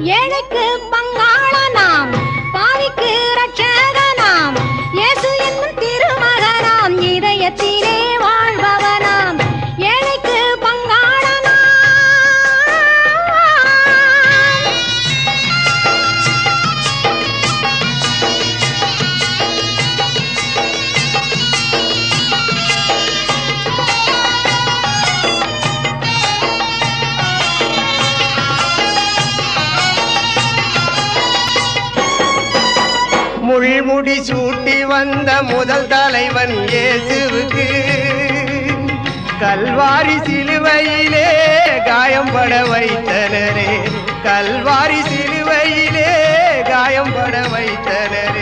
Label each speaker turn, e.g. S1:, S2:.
S1: ஏழைக்கு பங்காளனாம், பாவிக்கு ரட்சகனாம், இயேசு என்னும் திருமகனாம், இதயத்திலே வாழ்பவனாம். ஏழைக்கு பங்காளனாம்.
S2: முள்முடி சூட்டி வந்த முதல் தலைவன் இயேசுவுக்கு கல்வாரி சிலுவையிலே காயம்பட வைத்தனரே, கல்வாரி சிலுவையிலே காயம்பட வைத்தனரே.